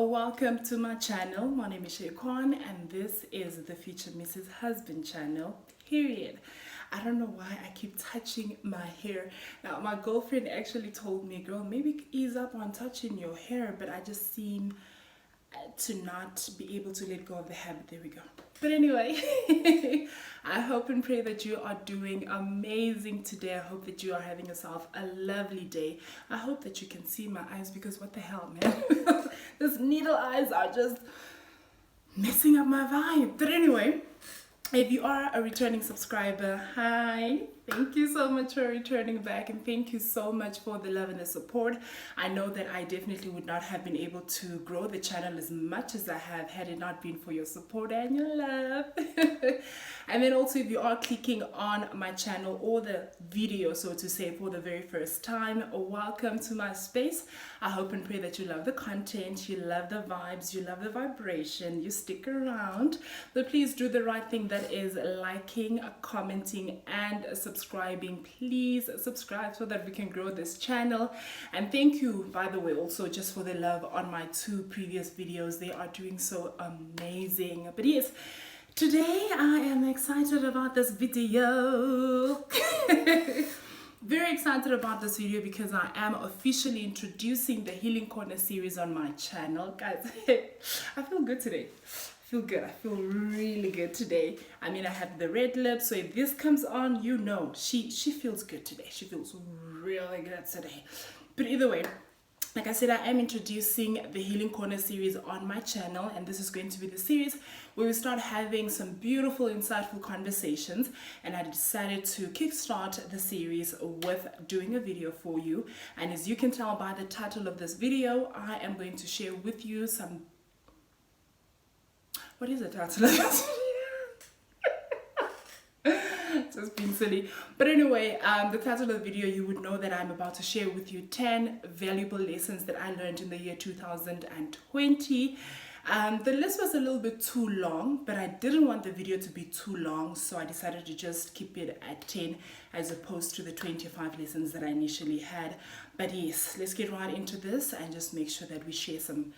Welcome to my channel. My name is Kwan and this is the Future Mrs. Husband channel, period. I don't know why I keep touching my hair. Now, my girlfriend actually told me, girl, maybe ease up on touching your hair, but I just seem to not be able to let go of the habit. There we go. But anyway, I hope and pray that you are doing amazing today. I hope that you are having yourself a lovely day. I hope that you can see my eyes because what the hell, man? These needle eyes are just messing up my vibe. But anyway, if you are a returning subscriber, hi, thank you so much for returning back and thank you so much for the love and the support. I know that I definitely would not have been able to grow the channel as much as I have had it not been for your support and your love. And then also, if you are clicking on my channel or the video, so to say, for the very first time, welcome to my space. I hope and pray that you love the content, you love the vibes, you love the vibration, you stick around. But please do the right thing, that is liking, commenting and subscribing. Please subscribe so that we can grow this channel. And thank you, by the way, also just for the love on my 2 previous videos. They are doing so amazing. But yes, today I am excited about this video. Very excited about this video because I am officially introducing the Healing Corner series on my channel. Guys, I feel good today. I feel good. I feel really good today. I mean, I have the red lips, so if this comes on, you know, she feels good today. She feels really good today. But either way, like I said, I am introducing the Healing Corner series on my channel, and this is going to be the series where we start having some beautiful, insightful conversations. And I decided to kickstart the series with doing a video for you. And as you can tell by the title of this video, I am going to share with you some... What is the title of this video? Just being silly. But anyway, the title of the video, you would know that I'm about to share with you 10 valuable lessons that I learned in the year 2020. The list was a little bit too long, but I didn't want the video to be too long, so I decided to just keep it at 10 as opposed to the 25 lessons that I initially had. But yes, let's get right into this and just make sure that we share some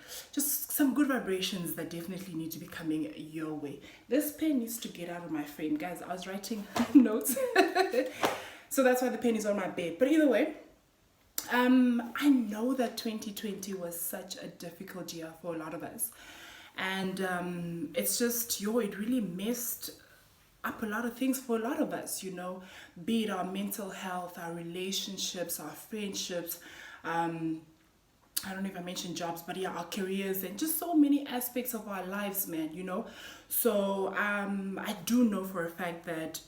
good vibrations that definitely need to be coming your way. This pen needs to get out of my frame, guys. I was writing notes, so that's why the pen is on my bed. But either way, I know that 2020 was such a difficult year for a lot of us, and it's just, it really messed up a lot of things for a lot of us, you know, be it our mental health, our relationships, our friendships, I don't know if I mentioned jobs, but yeah, our careers, and just so many aspects of our lives, man, you know. So I do know for a fact that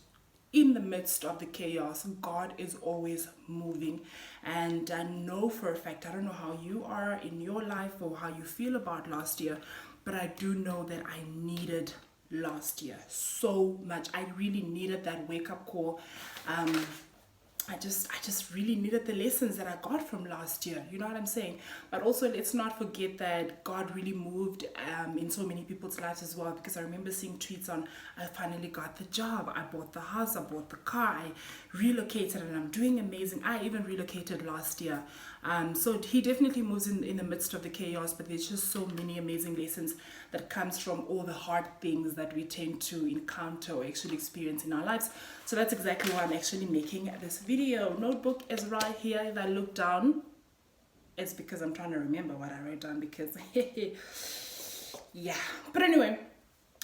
in the midst of the chaos, God is always moving. And I know for a fact, I don't know how you are in your life or how you feel about last year, but I do know that I needed last year so much. I really needed that wake-up call. I just really needed the lessons that I got from last year, you know what I'm saying? But also, let's not forget that God really moved in so many people's lives as well, because I remember seeing tweets on, I finally got the job, I bought the house, I bought the car, I relocated and I'm doing amazing. I even relocated last year. So he definitely moves in the midst of the chaos, but there's just so many amazing lessons that comes from all the hard things that we tend to encounter or actually experience in our lives. So that's exactly why I'm actually making this video. Notebook is right here. If I look down, it's because I'm trying to remember what I wrote down, because yeah. But anyway,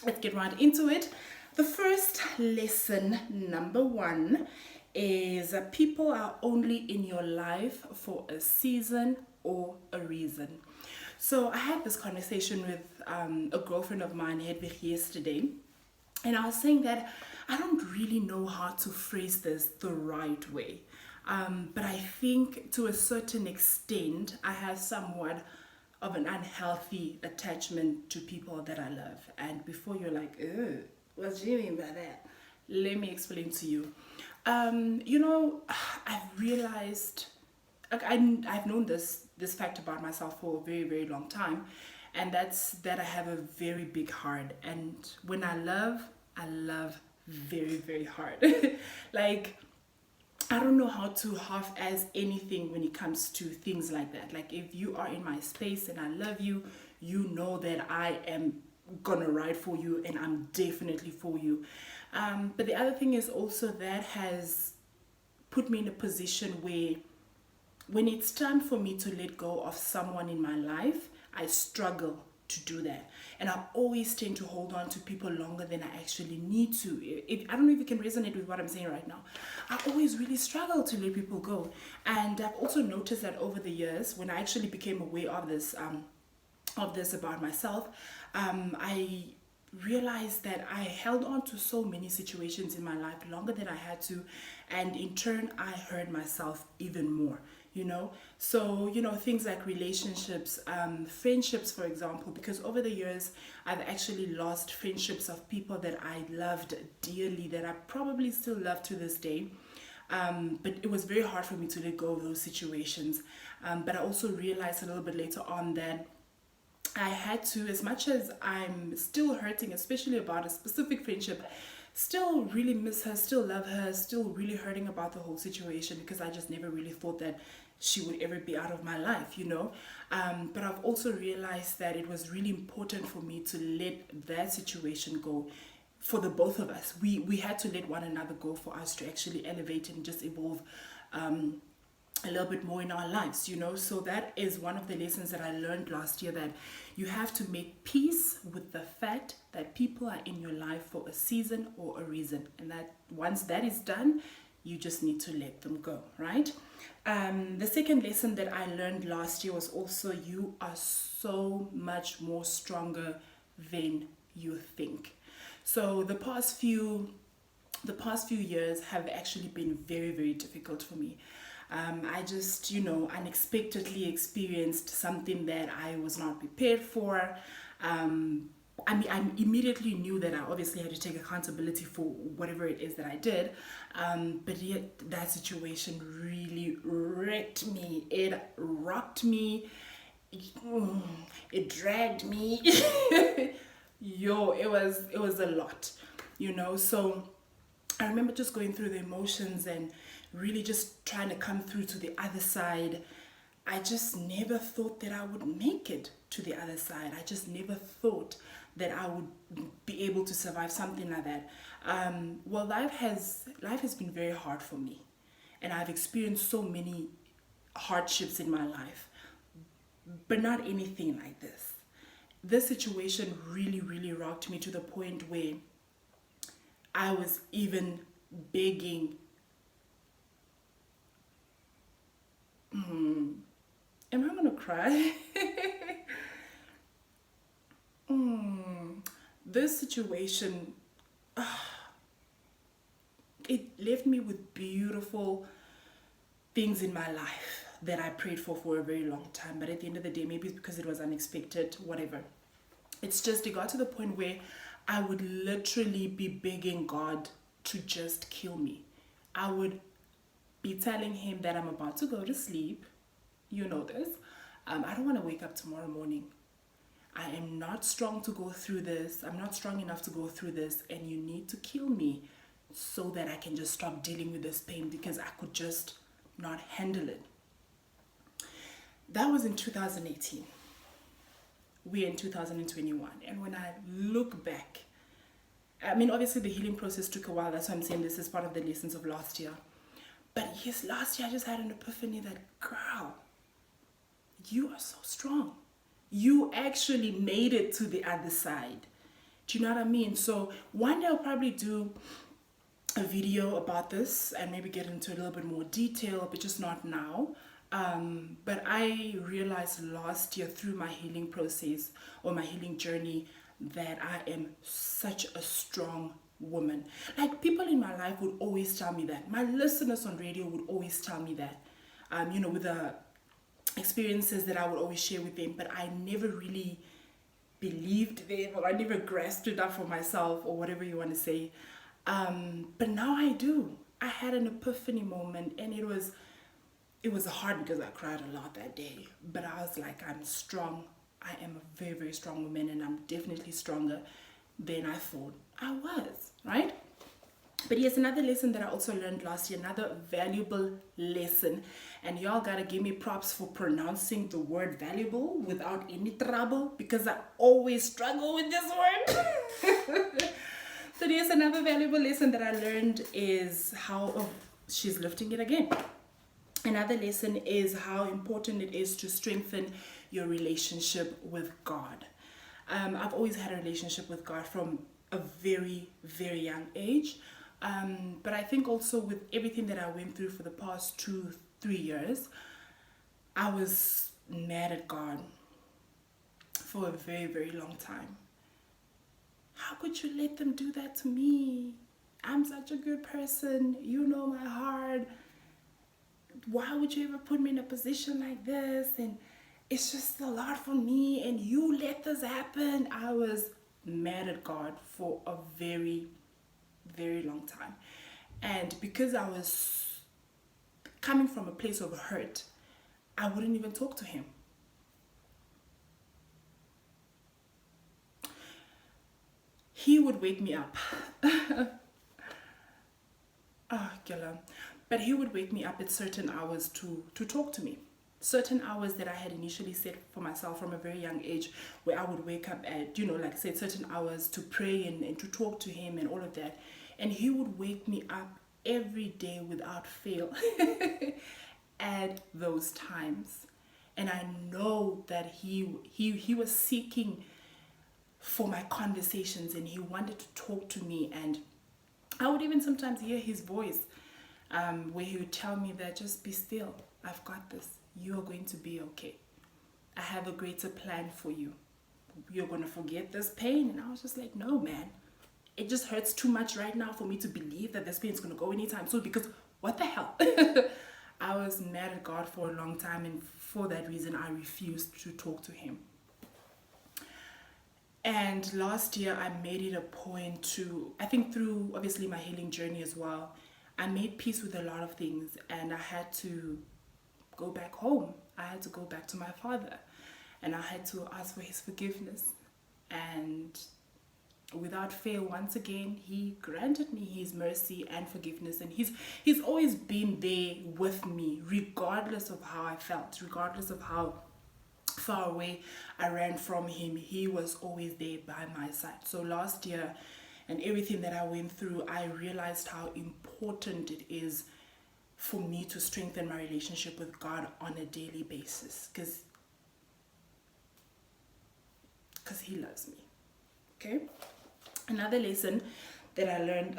let's get right into it. The first lesson, number 1, is that people are only in your life for a season or a reason. So I had this conversation with a girlfriend of mine, Hedwig, yesterday, and I was saying that I don't really know how to phrase this the right way, but I think to a certain extent I have somewhat of an unhealthy attachment to people that I love. And before you're like, ugh, what do you mean by that? Let me explain to you. You know, I've realized, like, I've known this fact about myself for a very, very long time, and that's that I have a very big heart. And when I love very, very hard. Like, I don't know how to half-ass anything when it comes to things like that. Like, if you are in my space and I love you, you know that I am gonna ride for you and I'm definitely for you. But the other thing is also that has put me in a position where when it's time for me to let go of someone in my life, I struggle to do that. And I always tend to hold on to people longer than I actually need to. I don't know if you can resonate with what I'm saying right now. I always really struggle to let people go. And I've also noticed that over the years, when I actually became aware of this about myself, I realized that I held on to so many situations in my life longer than I had to, and in turn I hurt myself even more, you know. So, you know, things like relationships, friendships, for example, because over the years I've actually lost friendships of people that I loved dearly, that I probably still love to this day. But it was very hard for me to let go of those situations. But I also realized a little bit later on that I had to, as much as I'm still hurting, especially about a specific friendship, still really miss her, still love her, still really hurting about the whole situation, because I just never really thought that she would ever be out of my life, you know. But I've also realized that it was really important for me to let that situation go. For the both of us, we had to let one another go for us to actually elevate and just evolve a little bit more in our lives, you know. So that is one of the lessons that I learned last year, that you have to make peace with the fact that people are in your life for a season or a reason, and that once that is done, you just need to let them go, right? The second lesson that I learned last year was also, you are so much more stronger than you think. So the past few years have actually been very, very difficult for me. I just, you know, unexpectedly experienced something that I was not prepared for. I mean, I immediately knew that I obviously had to take accountability for whatever it is that I did. But yet that situation really wrecked me. It rocked me. It dragged me. Yo, it was a lot, you know. So I remember just going through the emotions and really just trying to come through to the other side. I just never thought that I would make it to the other side. I just never thought that I would be able to survive something like that. Well, life has been very hard for me, and I've experienced so many hardships in my life, but not anything like this. This situation really, really rocked me to the point where I was even begging. Am I gonna cry? This situation, it left me with beautiful things in my life that I prayed for a very long time. But at the end of the day, maybe it's because it was unexpected, whatever. It's just, it got to the point where I would literally be begging God to just kill me. I would be telling him that I'm about to go to sleep. You know this. I don't want to wake up tomorrow morning. I am not strong to go through this. I'm not strong enough to go through this, and you need to kill me so that I can just stop dealing with this pain, because I could just not handle it. That was in 2018. We're in 2021. And when I look back, I mean, obviously the healing process took a while. That's why I'm saying this is part of the lessons of last year. But yes, last year I just had an epiphany that, girl, you are so strong. You actually made it to the other side. Do you know what I mean? So one day I'll probably do a video about this and maybe get into a little bit more detail, but just not now. But I realized last year through my healing process, or my healing journey, that I am such a strong woman. Like, people in my life would always tell me that. My listeners on radio would always tell me that. You know, with the experiences that I would always share with them, but I never really believed them, or I never grasped it up for myself, or whatever you want to say. But now I do. I had an epiphany moment, and it was hard because I cried a lot that day. But I was like, I'm strong. I am a very, very strong woman, and I'm definitely stronger than I thought I was, right? But yes, another lesson that I also learned last year, another valuable lesson, and y'all gotta give me props for pronouncing the word valuable without any trouble, because I always struggle with this word. So yes, another valuable lesson that I learned is how, oh, she's lifting it again. Another lesson is how important it is to strengthen your relationship with God. I've always had a relationship with God from a very, very young age. But I think also with everything that I went through for the past 2-3 years, I was mad at God for a very, very long time. How could you let them do that to me? I'm such a good person. You know my heart. Why would you ever put me in a position like this? And it's just a lot for me, and you let this happen. I was mad at God for a very, very long time. And because I was coming from a place of hurt, I wouldn't even talk to him. He would wake me up. Oh, Gila. But he would wake me up at certain hours to talk to me. Certain hours that I had initially set for myself from a very young age, where I would wake up at, like I said, certain hours to pray and to talk to him and all of that. And he would wake me up every day without fail at those times. And I know that he was seeking for my conversations, and he wanted to talk to me. And I would even sometimes hear his voice, where he would tell me that just be still. I've got this. You're going to be okay. I have a greater plan for you. You're going to forget this pain. And I was just like, no, man. It just hurts too much right now for me to believe that this pain is going to go anytime soon, because what the hell? I was mad at God for a long time, and for that reason, I refused to talk to him. And last year, I made it a point to, I think through obviously my healing journey as well, I made peace with a lot of things, and I had to go back home. I had to go back to my father, and I had to ask for his forgiveness. And without fail, once again, he granted me his mercy and forgiveness. And he's always been there with me, regardless of how I felt, regardless of how far away I ran from him. He was always there by my side. So last year, and everything that I went through, I realized how important it is for me to strengthen my relationship with God on a daily basis, because he loves me. Okay? Another lesson that I learned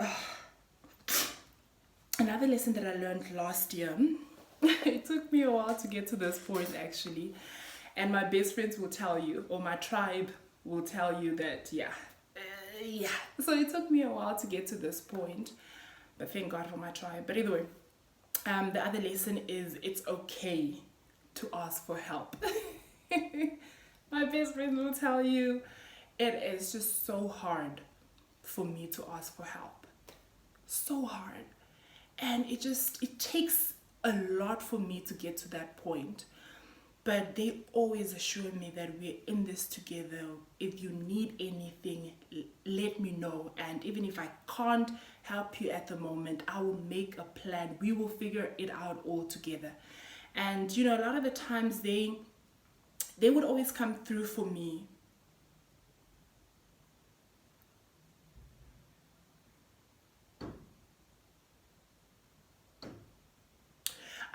last year, it took me a while to get to this point actually, and my best friends will tell you, or my tribe will tell you that so it took me a while to get to this point, but thank God for my tribe. But either way, the other lesson is it's okay to ask for help. My best friends will tell you it is just so hard for me to ask for help. So hard. And it takes a lot for me to get to that point. But they always assure me that we're in this together. If you need anything, let me know. And even if I can't help you at the moment, I will make a plan. We will figure it out all together. And, a lot of the times they would always come through for me.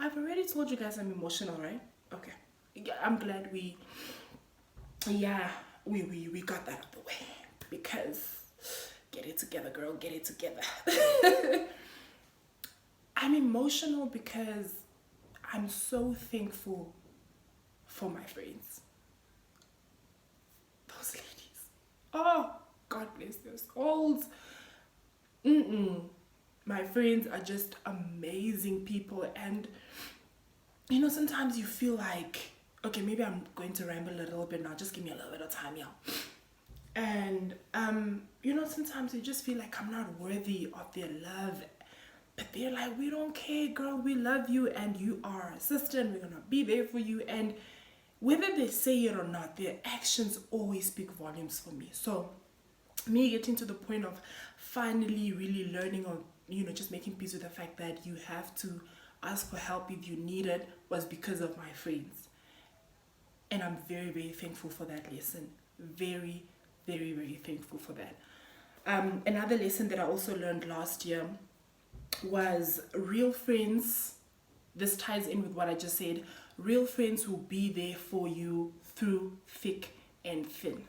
I've already told you guys I'm emotional, right? Okay. I'm glad we got that out of the way, because get it together, girl, get it together. I'm emotional because I'm so thankful for my friends. Those ladies. Oh, God bless their souls. My friends are just amazing people. And sometimes you feel like, okay, maybe I'm going to ramble a little bit now, just give me a little bit of time, y'all. And sometimes you just feel like I'm not worthy of their love, but they're like, we don't care, girl, we love you, and you are our sister, and we're gonna be there for you. And whether they say it or not, their actions always speak volumes for me. So me getting to the point of finally really learning just making peace with the fact that you have to ask for help if you need it was because of my friends. And I'm very, very thankful for that lesson. Very, very, very thankful for that. Another lesson that I also learned last year was real friends. This ties in with what I just said. Real friends will be there for you through thick and thin.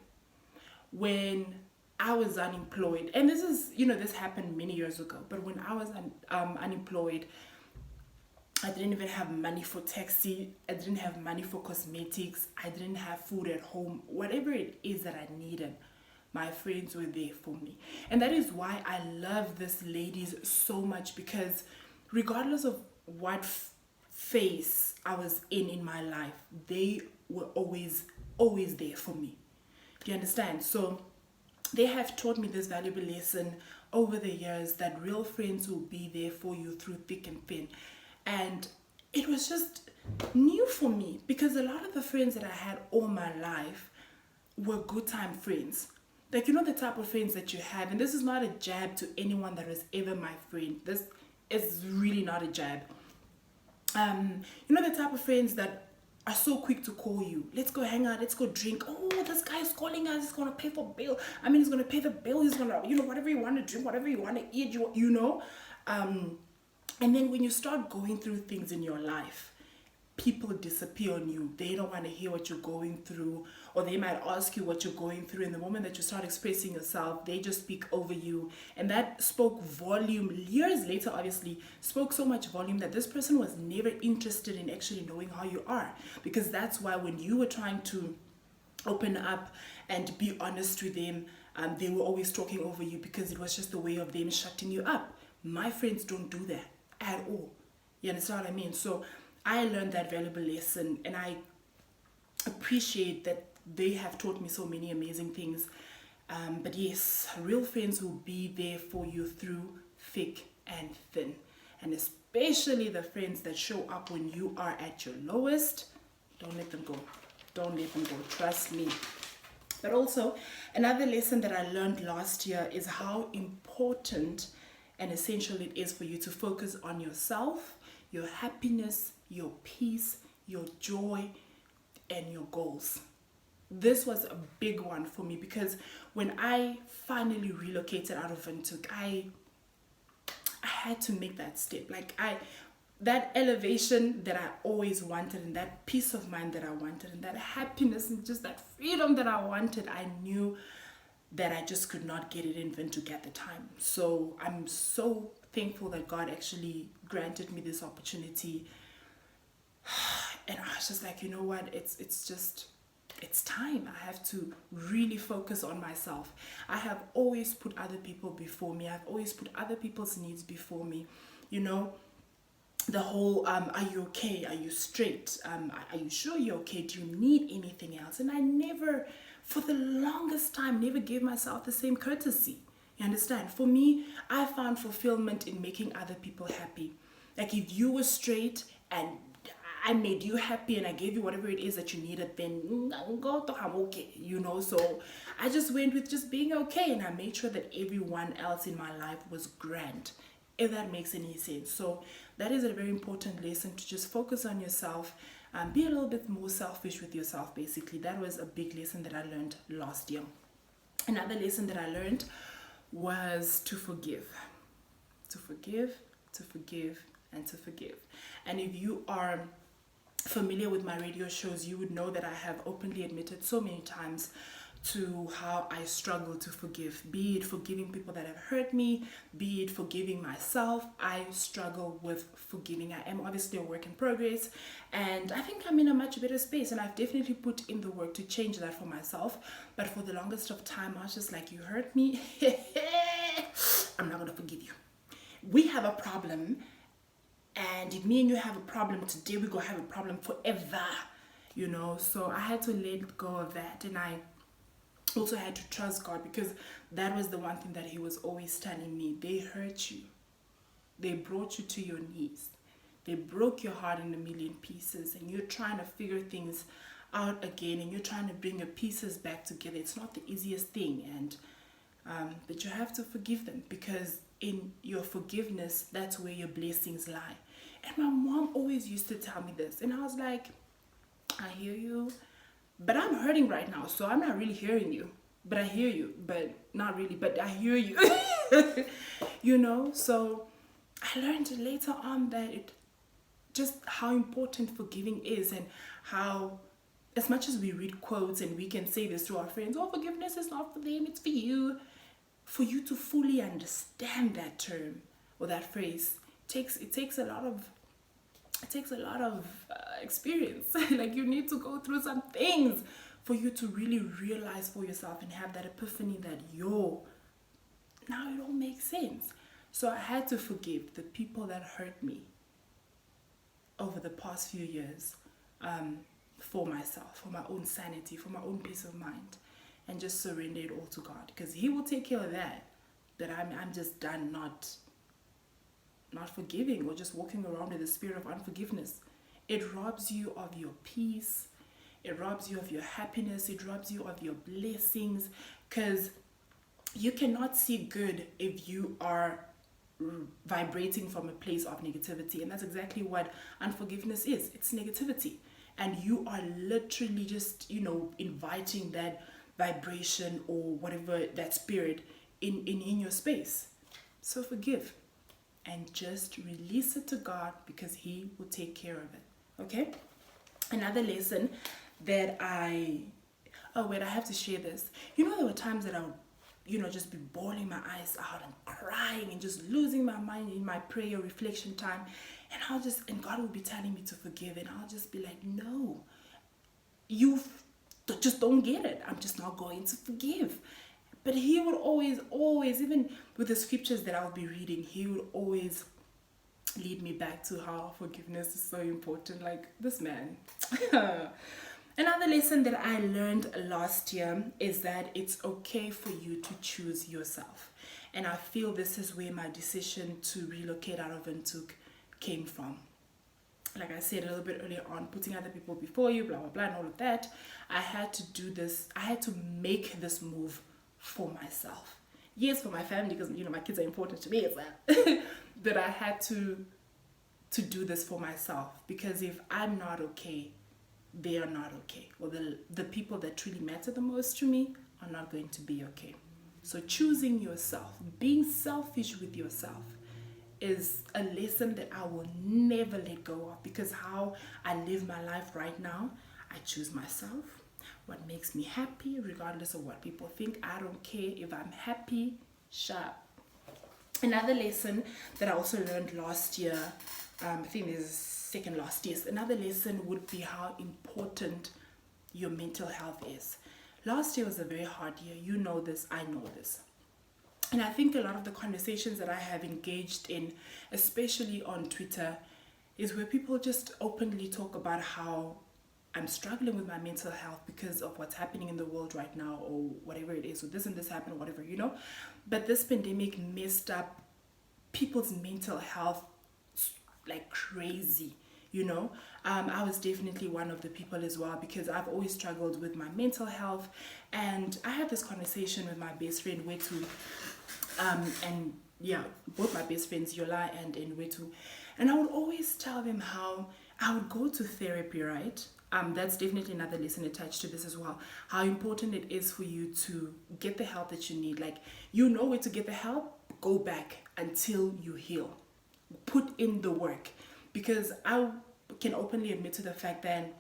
When I was unemployed, and this is, this happened many years ago, but when I was unemployed, I didn't even have money for taxi. I didn't have money for cosmetics. I didn't have food at home. Whatever it is that I needed, my friends were there for me. And that is why I love these ladies so much, because regardless of what phase I was in my life, they were always there for me. Do you understand? So they have taught me this valuable lesson over the years, that real friends will be there for you through thick and thin. And it was just new for me, because a lot of the friends that I had all my life were good time friends. Like, the type of friends that you have, and this is not a jab to anyone that was ever my friend. This is really not a jab. The type of friends that are so quick to call you. Let's go hang out. Let's go drink. Oh, this guy is calling us. He's going to pay for bill. He's going to pay the bill. He's going to, whatever you want to drink, whatever you want to eat, And then when you start going through things in your life, people disappear on you. They don't want to hear what you're going through, or they might ask you what you're going through. And the moment that you start expressing yourself, they just speak over you. And that spoke volume. Years later, obviously, spoke so much volume that this person was never interested in actually knowing how you are. Because that's why when you were trying to open up and be honest with them, they were always talking over you, because it was just a way of them shutting you up. My friends don't do that at all. You understand what I mean? So I learned that valuable lesson, and I appreciate that they have taught me so many amazing things. But yes, real friends will be there for you through thick and thin. And especially the friends that show up when you are at your lowest. Don't let them go. Don't let them go. Trust me. But also, another lesson that I learned last year is how important and essential it is for you to focus on yourself, your happiness, your peace, your joy, and your goals. This was a big one for me, because when I finally relocated out of Windhoek, I had to make that step. That elevation that I always wanted, and that peace of mind that I wanted, and that happiness and just that freedom that I wanted, I knew that I just could not get it in Windhoek at the time. So I'm so thankful that God actually granted me this opportunity. And I was just like, you know what, it's time. I have to really focus on myself. I have always put other people before me. I've always put other people's needs before me. The whole, are you okay? Are you straight? Are you sure you're okay? Do you need anything else? And I never, for the longest time, never gave myself the same courtesy. You understand? For me, I found fulfillment in making other people happy. Like, if you were straight and I made you happy and I gave you whatever it is that you needed, then go to I'm okay, So I just went with just being okay, and I made sure that everyone else in my life was grand, if that makes any sense. So that is a very important lesson, to just focus on yourself and be a little bit more selfish with yourself, basically. That was a big lesson that I learned last year. Another lesson that I learned was to forgive. To forgive, to forgive, and to forgive. And if you are familiar with my radio shows, you would know that I have openly admitted so many times to how I struggle to forgive, be it forgiving people that have hurt me, be it forgiving myself. I struggle with forgiving. I am obviously a work in progress, and I think I'm in a much better space, and I've definitely put in the work to change that for myself. But for the longest of time, I was just like, you hurt me, I'm not going to forgive you. We have a problem, and if me and you have a problem today, we're going to have a problem forever, So I had to let go of that, and I also had to trust God, because that was the one thing that He was always telling me. They hurt you. They brought you to your knees. They broke your heart in a million pieces, and you're trying to figure things out again, and you're trying to bring your pieces back together. It's not the easiest thing, but you have to forgive them, because in your forgiveness, that's where your blessings lie. And my mom always used to tell me this, and I was like, I hear you, but I'm hurting right now, so I'm not really hearing you. But I hear you, but not really, but I hear you. You know, so I learned later on that just how important forgiving is, and how, as much as we read quotes and we can say this to our friends, oh, forgiveness is not for them, it's for you to fully understand that term or that phrase takes a lot of experience. Like, you need to go through some things for you to really realize for yourself and have that epiphany that now it all makes sense. So I had to forgive the people that hurt me over the past few years, for myself, for my own sanity, for my own peace of mind, and just surrender it all to God, because He will take care of that. But I'm just done not forgiving, or just walking around with the spirit of unforgiveness. It robs you of your peace. It robs you of your happiness. It robs you of your blessings, because you cannot see good if you are vibrating from a place of negativity. And that's exactly what unforgiveness is. It's negativity. And you are literally just, inviting that vibration or whatever, that spirit in your space. So forgive and just release it to God, because He will take care of it. Okay? Another lesson that I have to share this. There were times that I would, just be bawling my eyes out and crying and just losing my mind in my prayer reflection time. And God would be telling me to forgive, and I'll just be like, no, you just don't get it. I'm just not going to forgive. But He would always, even with the scriptures that I'll be reading, He would always lead me back to how forgiveness is so important. Like this man. Another lesson that I learned last year is that it's okay for you to choose yourself. And I feel this is where my decision to relocate out of Windhoek came from. Like I said a little bit earlier on, putting other people before you, blah, blah, blah, and all of that. I had to do this. I had to make this move for myself. Yes, for my family, because, my kids are important to me as well. But I had to do this for myself, because if I'm not okay, they are not okay. Or the people that truly matter the most to me are not going to be okay. So choosing yourself, being selfish with yourself, is a lesson that I will never let go of, because how I live my life right now, I choose myself, what makes me happy, regardless of what people think. I don't care. If I'm happy, sharp. Another lesson that I also learned last year, I think this is second last year, another lesson would be how important your mental health is. Last year was a very hard year. You know this, I know this. And I think a lot of the conversations that I have engaged in, especially on Twitter, is where people just openly talk about how I'm struggling with my mental health because of what's happening in the world right now, or whatever it is, or this and this happened, or whatever, But this pandemic messed up people's mental health like crazy, I was definitely one of the people as well, because I've always struggled with my mental health. And I had this conversation with my best friend Wetu, and yeah, both my best friends Yola and Wetu, and I would always tell them how I would go to therapy, right? That's definitely another lesson attached to this as well, how important it is for you to get the help that you need. Like, where to get the help, go back until you heal, put in the work. Because I can openly admit to the fact that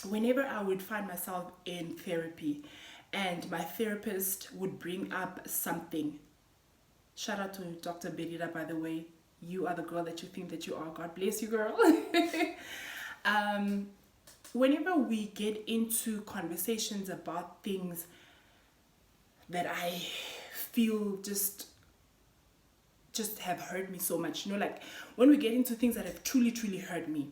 whenever I would find myself in therapy and my therapist would bring up something, shout out to Dr. Bedida, by the way, you are the girl that you think that you are. God bless you, girl. Whenever we get into conversations about things that I feel just have hurt me so much, like when we get into things that have truly hurt me,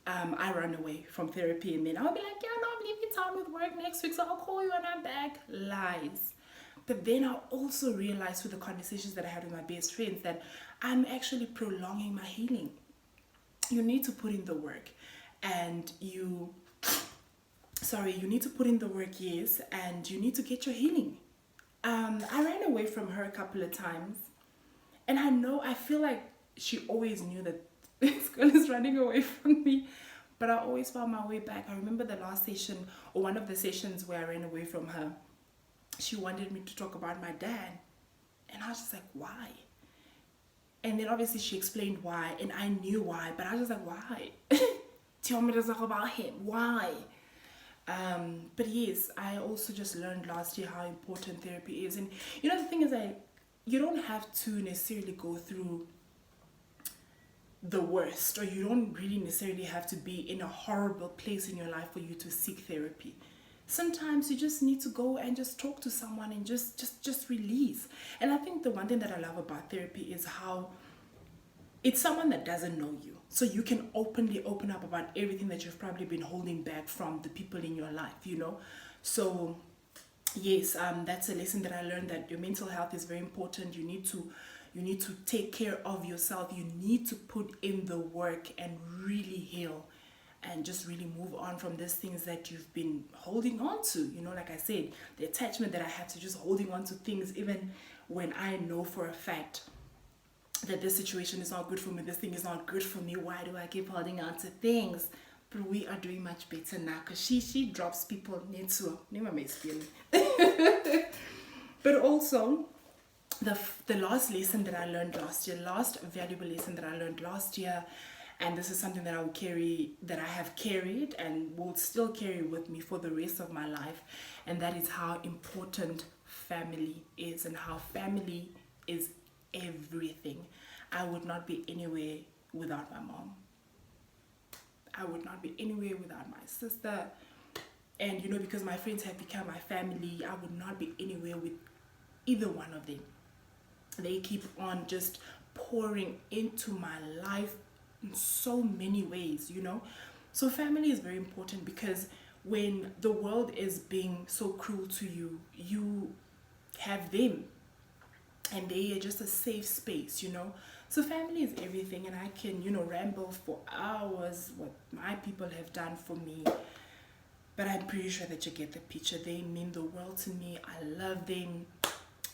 I run away from therapy, and then I'll be like, yeah, no, I'm leaving town with work next week, so I'll call you when I'm back. Lies. But then I also realized through the conversations that I had with my best friends that I'm actually prolonging my healing. You need to put in the work, and you need to put in the work, yes, and you need to get your healing. I ran away from her a couple of times, And I feel like she always knew that this girl is running away from me. But I always found my way back. I remember the last session, or one of the sessions where I ran away from her. She wanted me to talk about my dad. And I was just like, why? And then obviously she explained why, and I knew why, but I was just like, why? Tell me to talk about him. Why? But yes, I also just learned last year how important therapy is. And you know, the thing is, you don't have to necessarily go through the worst, or you don't really necessarily have to be in a horrible place in your life for you to seek therapy. Sometimes you just need to go and just talk to someone and just release. And I think the one thing that I love about therapy is how it's someone that doesn't know you, so you can openly open up about everything that you've probably been holding back from the people in your life, you know. So yes, that's a lesson that I learned, that your mental health is very important. You need to take care of yourself. You need to put in the work and really heal and just really move on from these things that you've been holding on to. You know, like I said, the attachment that I had to just holding on to things, even when I know for a fact that this situation is not good for me, this thing is not good for me. Why do I keep holding on to things? But we are doing much better now, because she drops people into never makes feeling. But also the last lesson that I learned last year, last valuable lesson that I learned last year, and this is something that I have carried and will still carry with me for the rest of my life, and that is how important family is, and how family is everything. I would not be anywhere without my mom. I would not be anywhere without my sister. And you know, because my friends have become my family, I would not be anywhere with either one of them. They keep on just pouring into my life in so many ways, you know. So family is very important, because when the world is being so cruel to you, you have them, and they are just a safe space, you know. So family is everything, and I can, you know, ramble for hours what my people have done for me, but I'm pretty sure that you get the picture. They mean the world to me. I love them.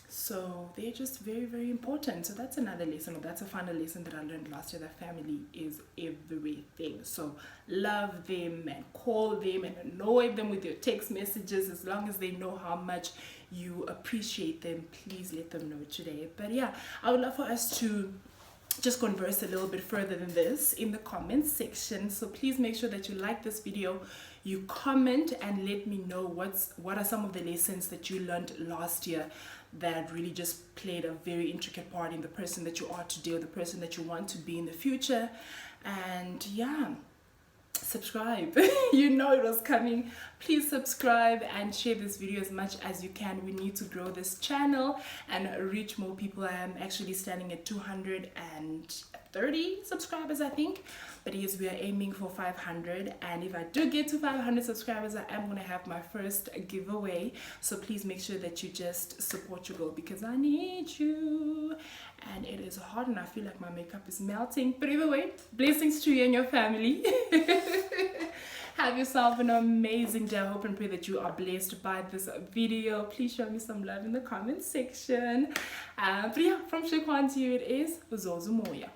So they're just very, very important. So that's another lesson, or that's a final lesson that I learned last year, that family is everything. So love them and call them and annoy them with your text messages. As long as they know how much you appreciate them, please let them know today. But yeah, I would love for us to just converse a little bit further than this in the comments section. So please make sure that you like this video, you comment, and let me know what are some of the lessons that you learned last year that really just played a very intricate part in the person that you are today, or the person that you want to be in the future. And yeah, subscribe. You know it was coming. Please subscribe and share this video as much as you can. We need to grow this channel and reach more people. I am actually standing at 230 subscribers, I think, but yes, we are aiming for 500, and if I do get to 500 subscribers, I am going to have my first giveaway. So please make sure that you just support your girl, because I need you, and it is hot and I feel like my makeup is melting. But either way, blessings to you and your family. Have yourself an amazing day. I hope and pray that you are blessed by this video. Please show me some love in the comment section. But yeah, from Shekwan to you, it is Zozo Moya.